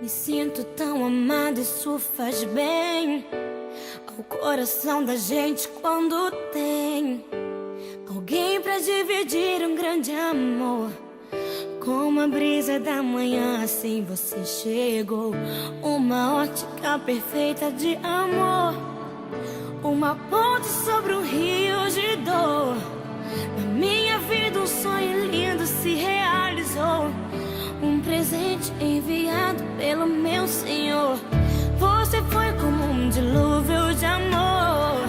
Me sinto tão amada, isso faz bem ao coração da gente quando tem alguém pra dividir um grande amor. Como a brisa da manhã, assim você chegou. Uma ótica perfeita de amor, uma ponte sobre um rio de dor. Na minha vida um sonho lindo se realizou, um presente enviado pelo meu Senhor. Você foi como um dilúvio de amor,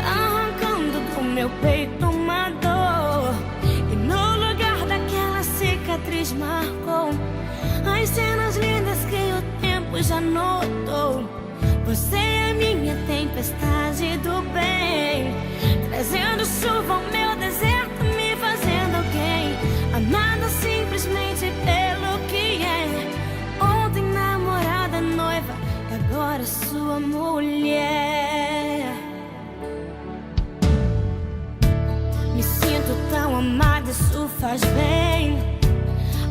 arrancando do meu peito uma dor. E no lugar daquela cicatriz marcou as cenas lindas que o tempo já notou. Você é minha tempestade do bem, trazendo chuva ao meu deserto, me fazendo alguém amada simplesmente pelo que é. Ontem namorada, noiva, e agora sua mulher. Me sinto tão amada, isso faz bem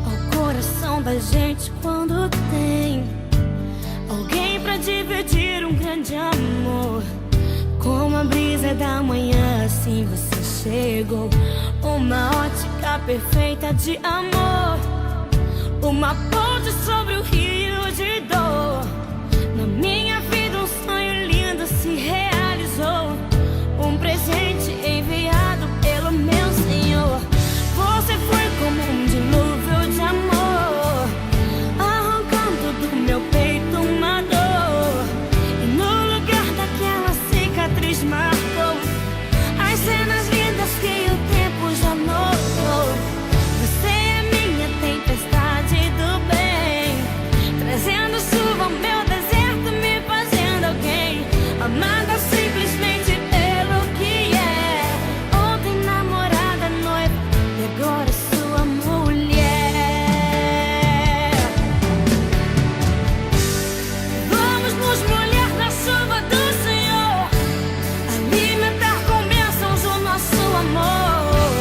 ao coração da gente quando tem alguém pra dividir um grande amor. Como a brisa da manhã, assim você chegou. Uma ótica perfeita de amor, uma ponte sobre o rio de dor. Na minha vida um sonho lindo se realizou, um presente enviado pelo meu Senhor. Você foi como um dilúvio de amor, arrancando do meu peito uma dor. E no lugar daquela cicatriz marcou as cenas lindas que o tempo já notou. Você é minha tempestade do bem, trazendo chuva ao meu deserto, me fazendo alguém amada simplesmente pelo que é. Ontem namorada, noiva, e agora sua mulher. Vamos nos molhar na chuva do Senhor, alimentar com bênçãos o nosso amor,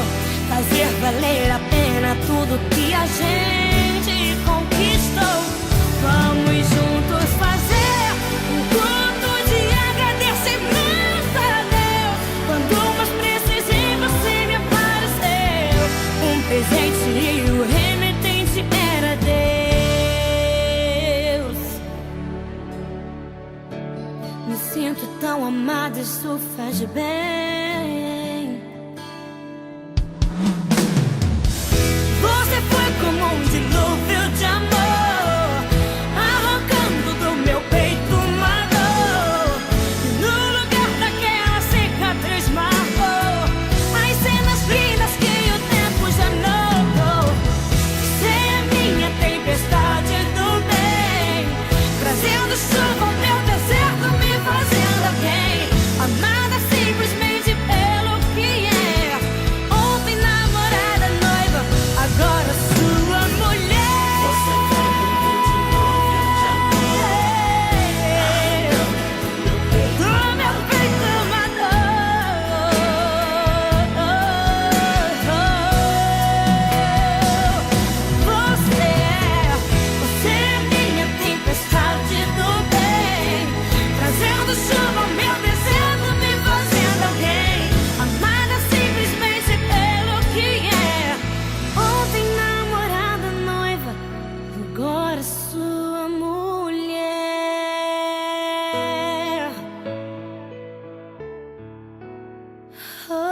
fazer valer a pena tudo que a gente conquistou. Vamos juntos fazer um culto de agradecimento a Deus. Quando mais precisei, você me apareceu, um presente e o remetente era Deus. Me sinto tão amada, isso faz bem. Você foi como um dilúvio de amor, arrancando do meu peito uma dor. E no lugar daquela cicatriz marcou as cenas lindas que o tempo já notou. Você é minha tempestade do bem, trazendo chuva ao meu deserto, me fazendo alguém amada simplesmente pelo que é. Ontem namorada, noiva, agora sua mulher. Você foi como um dilúvio de amor, do meu peito uma dor. Você é minha tempestade do bem, trazendo chuva ao meu deserto, me fazendo alguém amada simplesmente pelo que é. Ontem namorada, noiva, agora sua mulher. Oh.